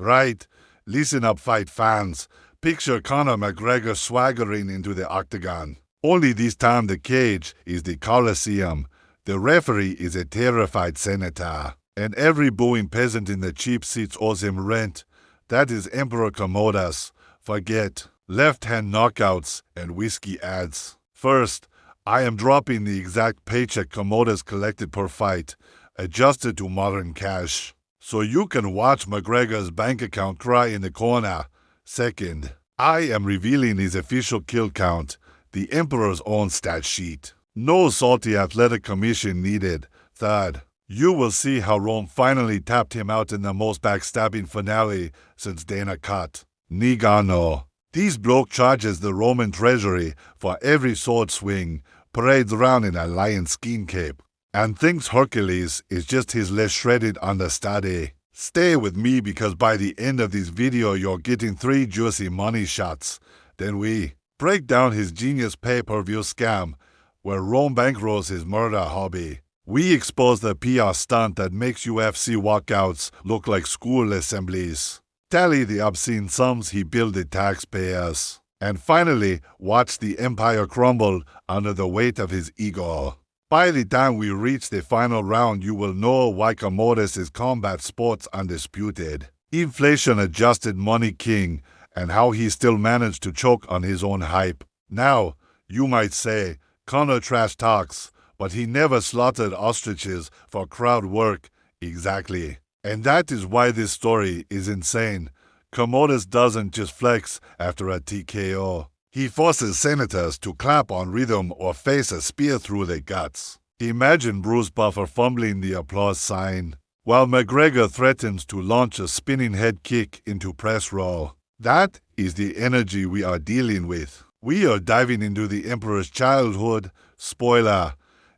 Right. Listen up, fight fans. Picture Conor McGregor swaggering into the octagon. Only this time the cage is the Colosseum. The referee is a terrified senator. And every booing peasant in the cheap seats owes him rent. That is Emperor Commodus. Forget left-hand knockouts and whiskey ads. First, I am dropping the exact paycheck Commodus collected per fight, adjusted to modern cash, so you can watch McGregor's bank account cry in the corner. Second, I am revealing his official kill count, the Emperor's own stat sheet. No salty athletic commission needed. Third, you will see how Rome finally tapped him out in the most backstabbing finale since Dana cut. Nigano. These bloke charges the Roman treasury for every sword swing, parades around in a lion skin cape, and thinks Hercules is just his less shredded understudy. Stay with me because by the end of this video you're getting 3 juicy money shots. Then we break down his genius pay-per-view scam where Rome bankrolls his murder hobby. We expose the PR stunt that makes UFC walkouts look like school assemblies. Tally the obscene sums he billed the taxpayers. And finally, watch the empire crumble under the weight of his ego. By the time we reach the final round, you will know why Commodus is combat sports undisputed, inflation-adjusted money king, and how he still managed to choke on his own hype. Now, you might say, Conor trash talks, but he never slaughtered ostriches for crowd work. Exactly. And that is why this story is insane. Commodus doesn't just flex after a TKO. He forces senators to clap on rhythm or face a spear through their guts. Imagine Bruce Buffer fumbling the applause sign, while McGregor threatens to launch a spinning head kick into press row. That is the energy we are dealing with. We are diving into the Emperor's childhood, spoiler,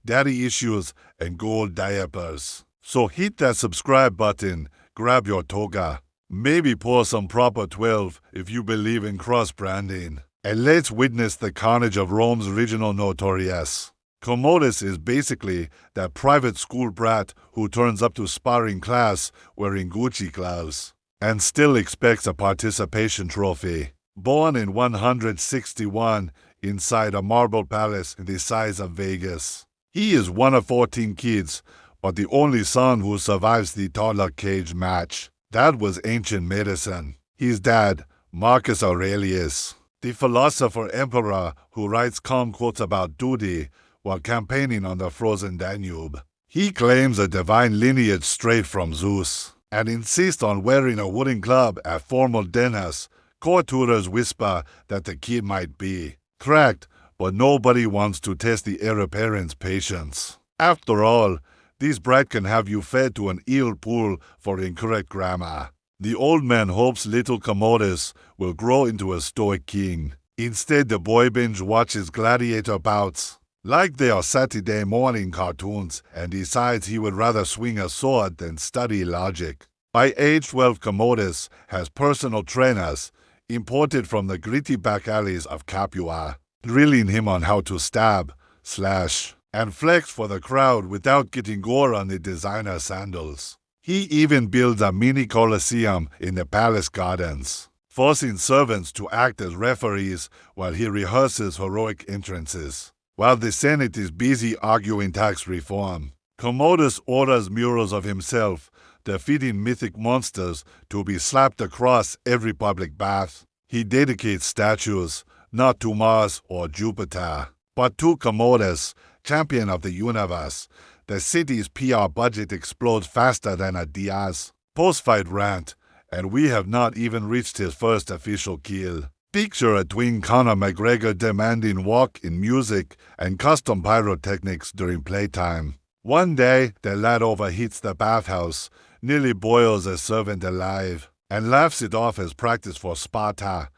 daddy issues, and gold diapers. So hit that subscribe button, grab your toga, maybe pour some proper 12 if you believe in cross-branding, and let's witness the carnage of Rome's original notorious. Commodus is basically that private school brat who turns up to sparring class wearing Gucci gloves and still expects a participation trophy. Born in 161 inside a marble palace the size of Vegas. He is one of 14 kids, but the only son who survives the toddler cage match. That was ancient medicine. His dad, Marcus Aurelius, the philosopher emperor who writes calm quotes about duty while campaigning on the frozen Danube. He claims a divine lineage straight from Zeus and insists on wearing a wooden club at formal dinners. Court tutors whisper that the kid might be cracked, but nobody wants to test the heir apparent's patience. After all, this brat can have you fed to an eel pool for incorrect grammar. The old man hopes little Commodus will grow into a stoic king. Instead, the boy binge watches gladiator bouts like they are Saturday morning cartoons and decides he would rather swing a sword than study logic. By age 12, Commodus has personal trainers imported from the gritty back alleys of Capua, drilling him on how to stab, slash, and flex for the crowd without getting gore on the designer sandals. He even builds a mini Colosseum in the palace gardens, forcing servants to act as referees while he rehearses heroic entrances. While the Senate is busy arguing tax reform, Commodus orders murals of himself defeating mythic monsters to be slapped across every public bath. He dedicates statues not to Mars or Jupiter, but to Commodus, champion of the universe. The city's PR budget explodes faster than a Diaz post-fight rant, and we have not even reached his first official kill. Picture a twin Conor McGregor demanding walk in music and custom pyrotechnics during playtime. One day, the lad overheats the bathhouse, nearly boils a servant alive, and laughs it off as practice for Sparta.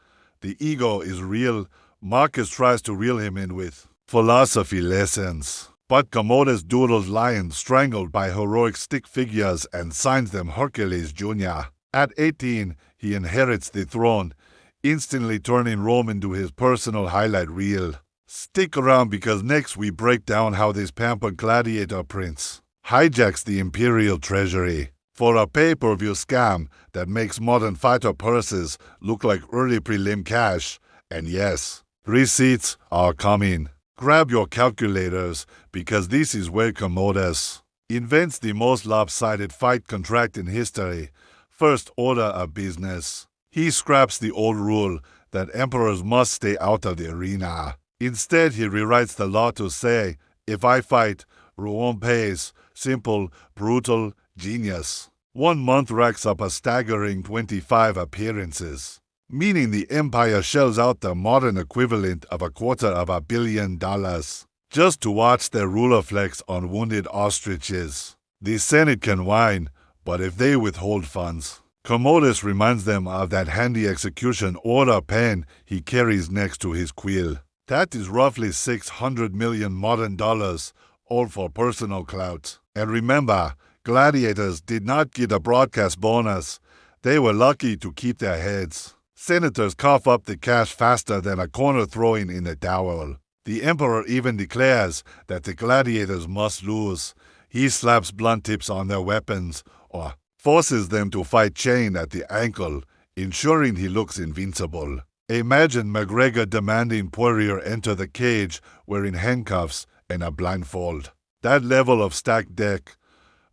The ego is real. Marcus tries to reel him in with philosophy lessons, but Commodus doodles lions strangled by heroic stick figures and signs them Hercules Jr. At 18, he inherits the throne, instantly turning Rome into his personal highlight reel. Stick around because next we break down how this pampered gladiator prince hijacks the imperial treasury, for a pay-per-view scam that makes modern fighter purses look like early prelim cash. And yes, receipts are coming. Grab your calculators because this is where Commodus invents the most lopsided fight contract in history. First order of business. He scraps the old rule that emperors must stay out of the arena. Instead, he rewrites the law to say, if I fight, Rome pays. Simple, brutal, genius. 1 month racks up a staggering 25 appearances, meaning the empire shells out the modern equivalent of $250 million just to watch their ruler flex on wounded ostriches. The Senate can whine, but if they withhold funds, Commodus reminds them of that handy execution order pen he carries next to his quill. That is roughly 600 million modern dollars, all for personal clout. And remember, gladiators did not get a broadcast bonus. They were lucky to keep their heads. Senators cough up the cash faster than a corner throwing in a towel. The emperor even declares that the gladiators must lose. He slaps blunt tips on their weapons or forces them to fight chained at the ankle, ensuring he looks invincible. Imagine McGregor demanding Poirier enter the cage wearing handcuffs and a blindfold. That level of stacked deck.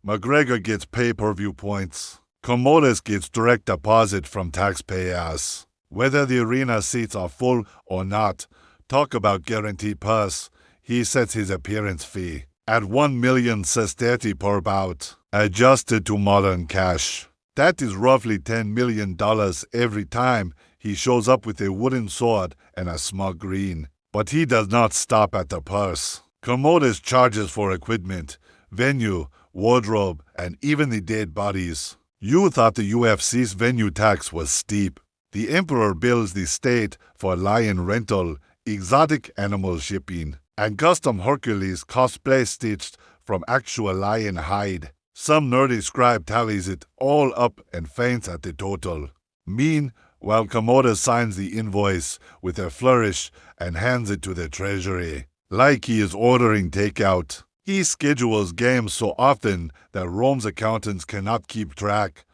McGregor gets pay-per-view points. Commodus gets direct deposit from taxpayers. Whether the arena seats are full or not, talk about guaranteed purse. He sets his appearance fee at 1 million sesterti per bout, adjusted to modern cash. That is roughly $10 million every time he shows up with a wooden sword and a smug grin. But he does not stop at the purse. Commodus charges for equipment, venue, wardrobe, and even the dead bodies. You thought the UFC's venue tax was steep. The emperor bills the state for lion rental, exotic animal shipping, and custom Hercules cosplay stitched from actual lion hide. Some nerdy scribe tallies it all up and faints at the total. While Commodus signs the invoice with a flourish and hands it to the treasury, like he is ordering takeout. He schedules games so often that Rome's accountants cannot keep track,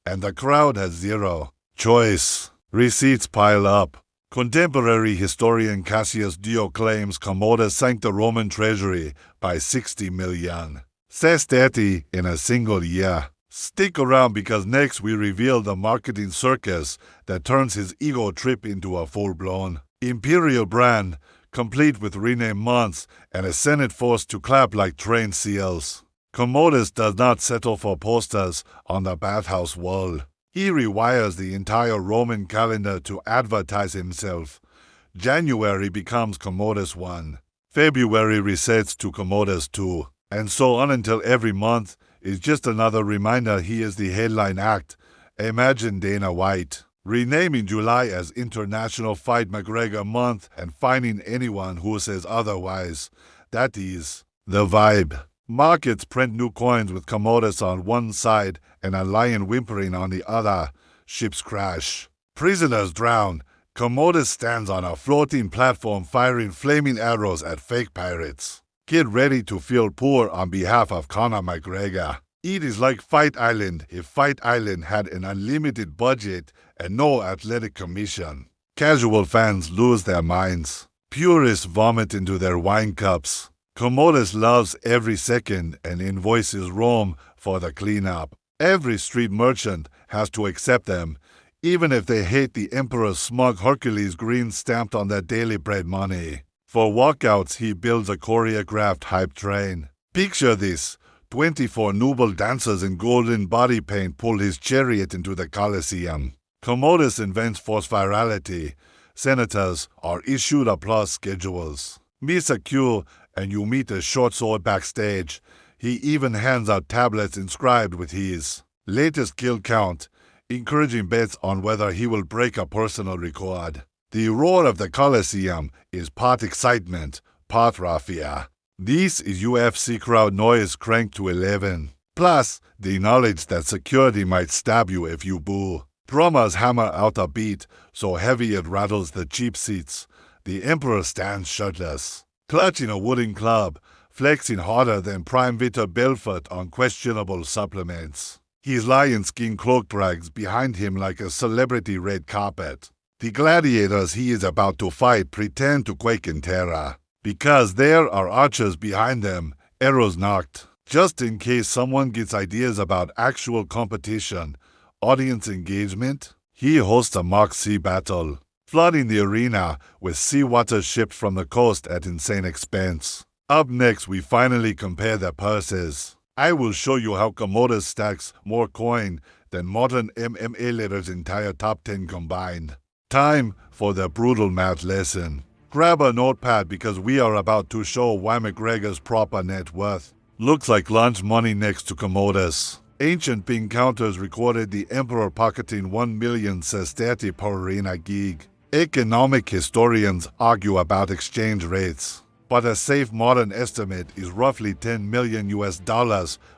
and the crowd has zero choice. Receipts pile up. Contemporary historian Cassius Dio claims Commodus sank the Roman treasury by 60 million sesterti in a single year. Stick around because next we reveal the marketing circus that turns his ego trip into a full-blown imperial brand, complete with renamed months and a Senate forced to clap like trained seals. Commodus does not settle for posters on the bathhouse wall. He rewires the entire Roman calendar to advertise himself. January becomes Commodus 1. February resets to Commodus 2. And so on until every month is just another reminder he is the headline act. Imagine Dana White renaming July as International Fight McGregor Month and fining anyone who says otherwise. That is the vibe. Markets print new coins with Commodus on one side and a lion whimpering on the other. Ships crash. Prisoners drown. Commodus stands on a floating platform firing flaming arrows at fake pirates. Get ready to feel poor on behalf of Conor McGregor. It is like Fight Island if Fight Island had an unlimited budget and no athletic commission. Casual fans lose their minds. Purists vomit into their wine cups. Commodus loves every second and invoices Rome for the cleanup. Every street merchant has to accept them, even if they hate the emperor's smug Hercules green stamped on their daily bread money. For walkouts, he builds a choreographed hype train. Picture this. 24 noble dancers in golden body paint pull his chariot into the Colosseum. Commodus invents forced virality. Senators are issued applause schedules. Miss a cue and you meet a short sword backstage. He even hands out tablets inscribed with his latest kill count, encouraging bets on whether he will break a personal record. The roar of the Colosseum is part excitement, part raffia. This is UFC crowd noise cranked to 11. Plus, the knowledge that security might stab you if you boo. Promos hammer out a beat so heavy it rattles the cheap seats. The emperor stands shirtless, clutching a wooden club, flexing harder than Prime Victor Belfort on questionable supplements. His lion skin cloak drags behind him like a celebrity red carpet. The gladiators he is about to fight pretend to quake in terror, because there are archers behind them, arrows nocked. Just in case someone gets ideas about actual competition, audience engagement, he hosts a mock sea battle, flooding the arena with seawater shipped from the coast at insane expense. Up next, we finally compare their purses. I will show you how Commodus stacks more coin than modern MMA leaders' entire top 10 combined. Time for the brutal math lesson. Grab a notepad because we are about to show why McGregor's proper net worth looks like lunch money next to Commodus. Ancient ping counters recorded the Emperor pocketing 1 million sesterti per arena gig. Economic historians argue about exchange rates, but a safe modern estimate is roughly $10 million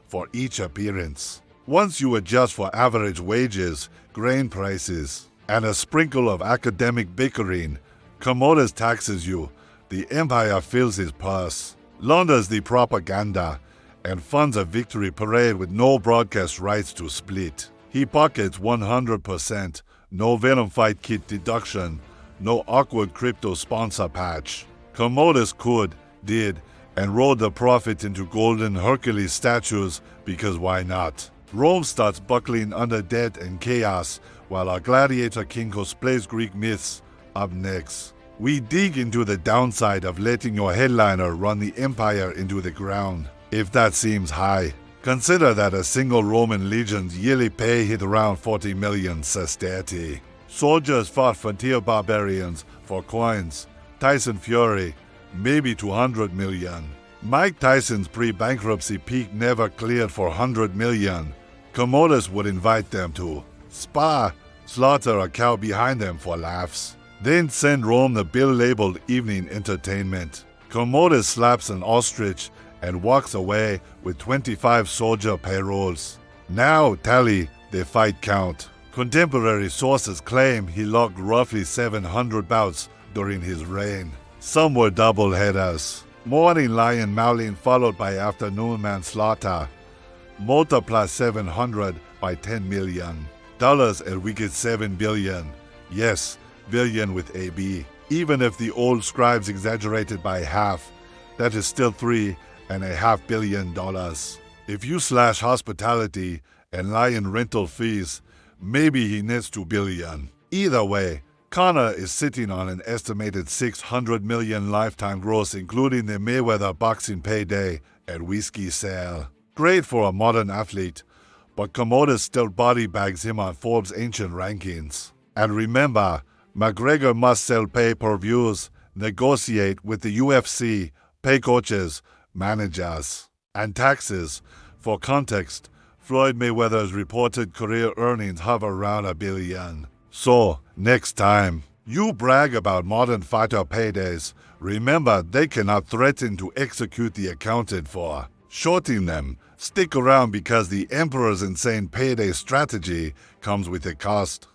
for each appearance. Once you adjust for average wages, grain prices, and a sprinkle of academic bickering, Commodus taxes you, the empire fills his purse, launders the propaganda, and funds a victory parade with no broadcast rights to split. He pockets 100%, no Venom Fight Kit deduction, no awkward crypto sponsor patch. Commodus could, did, and rode the profit into golden Hercules statues because why not? Rome starts buckling under debt and chaos while our gladiator king cosplays Greek myths. Up next, we dig into the downside of letting your headliner run the empire into the ground. If that seems high, consider that a single Roman legion's yearly pay hit around 40 million sesterti. Soldiers fought frontier barbarians for coins. Tyson Fury, maybe 200 million. Mike Tyson's pre-bankruptcy peak never cleared for 100 million. Commodus would invite them to spa, slaughter a cow behind them for laughs, then send Rome the bill labeled evening entertainment. Commodus slaps an ostrich and walks away with 25 soldier payrolls. Now tally the fight count. Contemporary sources claim he logged roughly 700 bouts during his reign. Some were double headers. Morning lion mauling followed by afternoon manslaughter. Multiply 700 by $10 million. And we get 7 billion. Yes, billion with AB. Even if the old scribes exaggerated by half, that is still $3.5 billion. If you slash hospitality and lion rental fees, maybe he nets 2 billion. Either way, Conor is sitting on an estimated 600 million lifetime gross, including the Mayweather boxing payday and whiskey sale. Great for a modern athlete, but Commodus still body bags him on Forbes' ancient rankings. And remember, McGregor must sell pay-per-views, negotiate with the UFC, pay coaches, managers, and taxes. For context, Floyd Mayweather's reported career earnings hover around $1 billion. So, next time you brag about modern fighter paydays, remember they cannot threaten to execute the accounted for. Shorting them, stick around because the Emperor's insane payday strategy comes with a cost.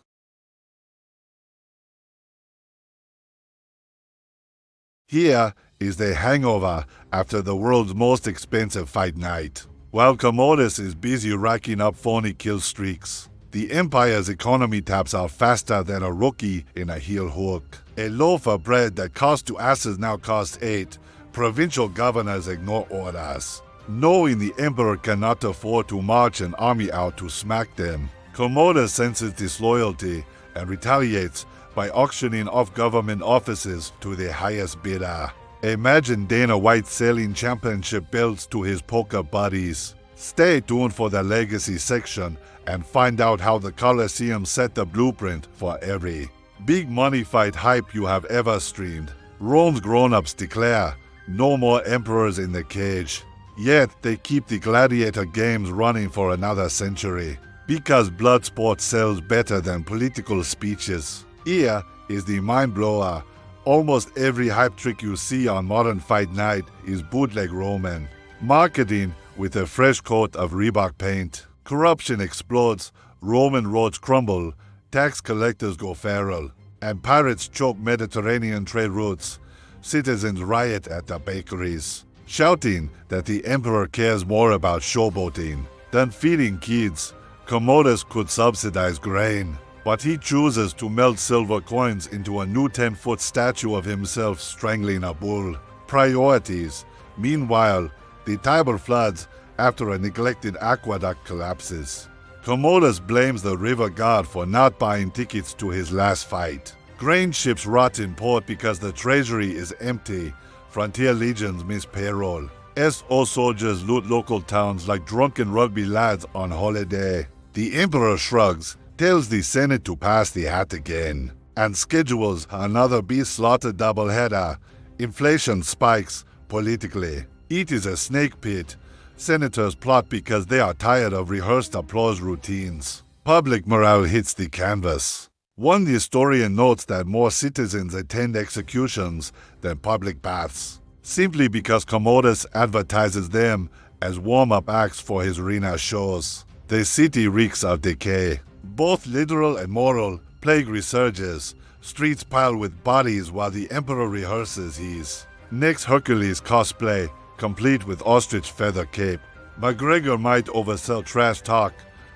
Here is the hangover after the world's most expensive fight night. While Commodus is busy racking up phony kill streaks, the Empire's economy taps out faster than a rookie in a heel hook. A loaf of bread that cost 2 asses now costs 8. Provincial governors ignore orders, knowing the Emperor cannot afford to march an army out to smack them. Commodus senses disloyalty and retaliates by auctioning off government offices to the highest bidder. Imagine Dana White selling championship belts to his poker buddies. Stay tuned for the legacy section and find out how the Colosseum set the blueprint for every big money fight hype you have ever streamed. Rome's grown-ups declare no more emperors in the cage. Yet they keep the gladiator games running for another century because blood sport sells better than political speeches. Here is the mind blower. Almost every hype trick you see on Modern Fight Night is bootleg Roman. Marketing with a fresh coat of Reebok paint. Corruption explodes, Roman roads crumble, tax collectors go feral, and pirates choke Mediterranean trade routes. Citizens riot at the bakeries, shouting that the emperor cares more about showboating than feeding kids. Commodus could subsidize grain, but he chooses to melt silver coins into a new 10-foot statue of himself strangling a bull. Priorities. Meanwhile, the Tiber floods after a neglected aqueduct collapses. Commodus blames the river god for not buying tickets to his last fight. Grain ships rot in port because the treasury is empty. Frontier legions miss payroll. SO soldiers loot local towns like drunken rugby lads on holiday. The emperor shrugs, tells the Senate to pass the hat again, and schedules another beast slaughter doubleheader. Inflation spikes politically. It is a snake pit. Senators plot because they are tired of rehearsed applause routines. Public morale hits the canvas. One historian notes that more citizens attend executions than public baths, simply because Commodus advertises them as warm-up acts for his arena shows. The city reeks of decay. Both literal and moral, plague resurges. Streets pile with bodies while the emperor rehearses his next Hercules cosplay, complete with ostrich feather cape. McGregor might oversell trash talk,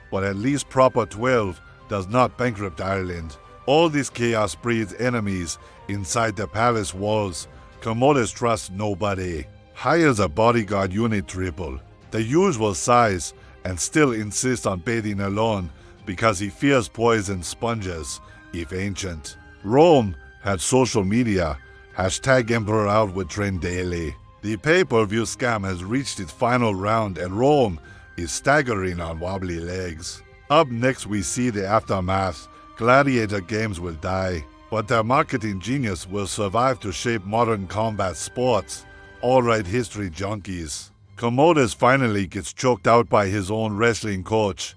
but at least Proper 12 does not bankrupt Ireland. All this chaos breeds enemies inside the palace walls. Commodus trusts nobody. Hires a bodyguard unit triple, the usual size, and still insists on bathing alone because he fears poison sponges, if ancient. Rome had social media. #Emperor out with trend daily. The pay-per-view scam has reached its final round and Rome is staggering on wobbly legs. Up next we see the aftermath. Gladiator games will die, but their marketing genius will survive to shape modern combat sports. Alright history junkies. Commodus finally gets choked out by his own wrestling coach,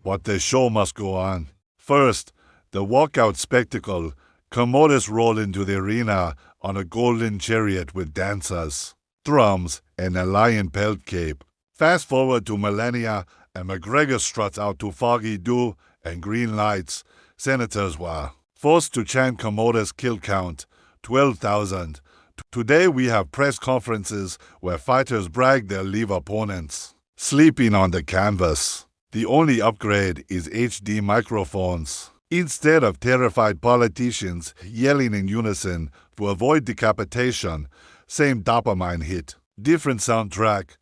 but the show must go on. First, the walkout spectacle. Commodus rolled into the arena on a golden chariot with dancers, drums, and a lion pelt cape. Fast forward to millennia, and McGregor struts out to foggy dew and green lights. Senators were forced to chant Commodus' kill count, 12,000. Today we have press conferences where fighters brag they'll leave opponents sleeping on the canvas. The only upgrade is HD microphones. Instead of terrified politicians yelling in unison to avoid decapitation, same dopamine hit, different soundtrack.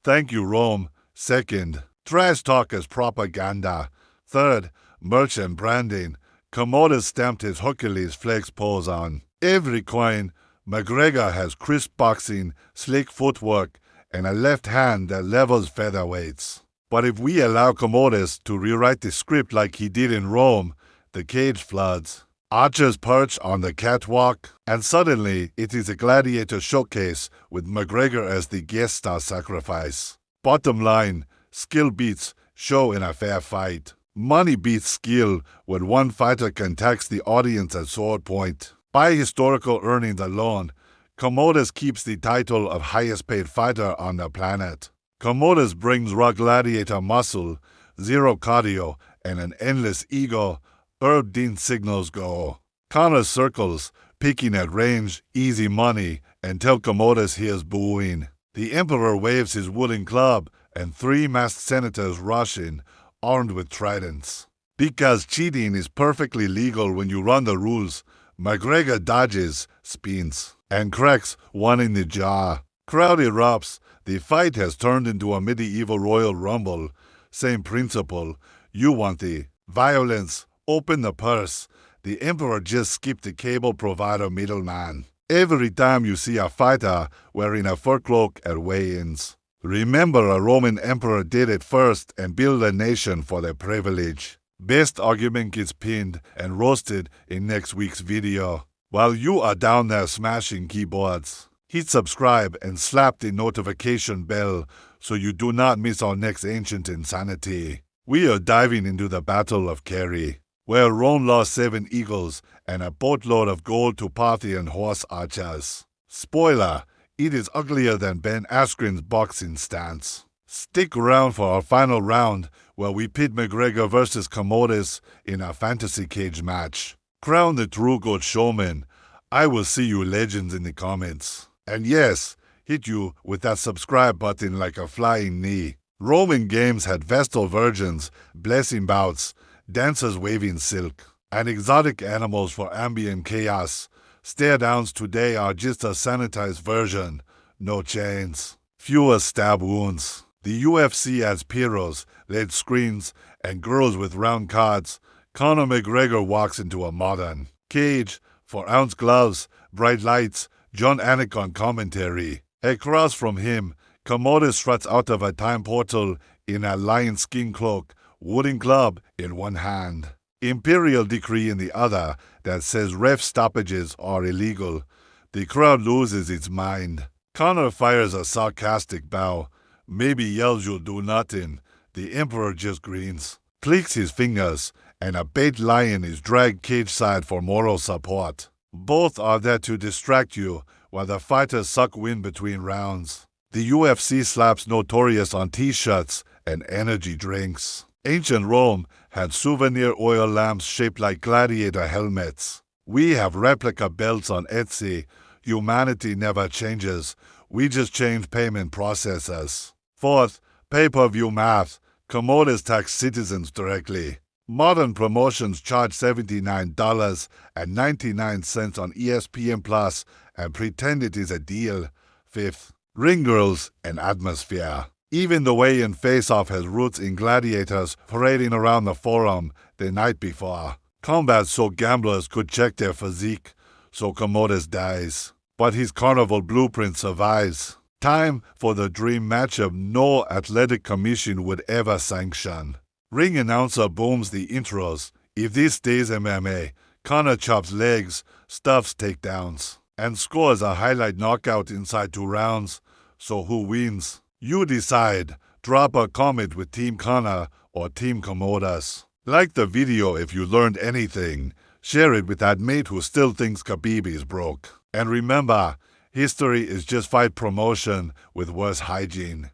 Thank you, Rome. Second, trash talk as propaganda. Third, merch and branding. Commodus stamped his Hercules flex pose on every coin. McGregor has crisp boxing, slick footwork, and a left hand that levels featherweights. But if we allow Commodus to rewrite the script like he did in Rome, the cage floods. Archers perch on the catwalk, and suddenly it is a gladiator showcase with McGregor as the guest star sacrifice. Bottom line, skill beats show in a fair fight. Money beats skill when one fighter can tax the audience at sword point. By historical earnings alone, Commodus keeps the title of highest paid fighter on the planet. Commodus brings raw gladiator muscle, zero cardio, and an endless ego. Herb Dean signals go. Conor circles, picking at range, easy money, until Commodus hears booing. The emperor waves his wooden club, and 3 masked senators rush in, armed with tridents. Because cheating is perfectly legal when you run the rules, McGregor dodges, spins, and cracks one in the jaw. Crowd erupts. The fight has turned into a medieval Royal Rumble. Same principle. You want the violence. Open the purse. The emperor just skipped the cable provider middleman. Every time you see a fighter wearing a fur cloak at weigh-ins, remember a Roman emperor did it first and built a nation for their privilege. Best argument gets pinned and roasted in next week's video. While you are down there smashing keyboards, hit subscribe and slap the notification bell so you do not miss our next ancient insanity. We are diving into the Battle of Kerry, where Rome lost 7 eagles and a boatload of gold to Parthian horse archers. Spoiler, it is uglier than Ben Askren's boxing stance. Stick around for our final round where we pit McGregor versus Commodus in a fantasy cage match. Crown the true good showman. I will see you legends in the comments. And yes, hit you with that subscribe button like a flying knee. Roman games had Vestal virgins, blessing bouts, dancers waving silk, and exotic animals for ambient chaos. Stare-downs today are just a sanitized version. No chains, fewer stab wounds. The UFC has pyros, LED screens, and girls with round cards. Conor McGregor walks into a modern cage, 4-ounce gloves, bright lights, John Anik commentary. Across from him, Commodus struts out of a time portal in a lion skin cloak, wooden club in one hand, imperial decree in the other that says ref stoppages are illegal. The crowd loses its mind. Conor fires a sarcastic bow, maybe yells you'll do nothing. The Emperor just grins, clicks his fingers, and a bait lion is dragged cage-side for moral support. Both are there to distract you while the fighters suck wind between rounds. The UFC slaps notorious on t-shirts and energy drinks. Ancient Rome had souvenir oil lamps shaped like gladiator helmets. We have replica belts on Etsy. Humanity never changes. We just change payment processors. Fourth, pay-per-view math. Commodus tax citizens directly. Modern promotions charge $79.99 on ESPN Plus and pretend it is a deal. Fifth, ring girls and atmosphere. Even the weigh-in face-off has roots in gladiators parading around the forum the night before. Combat so gamblers could check their physique, so Commodus dies. But his carnival blueprint survives. Time for the dream matchup no athletic commission would ever sanction. Ring announcer booms the intros. If this stays MMA, Conor chops legs, stuffs takedowns, and scores a highlight knockout inside 2 rounds. So who wins? You decide. Drop a comment with Team Conor or Team Commodus. Like the video if you learned anything. Share it with that mate who still thinks Khabib is broke. And remember, history is just fight promotion with worse hygiene.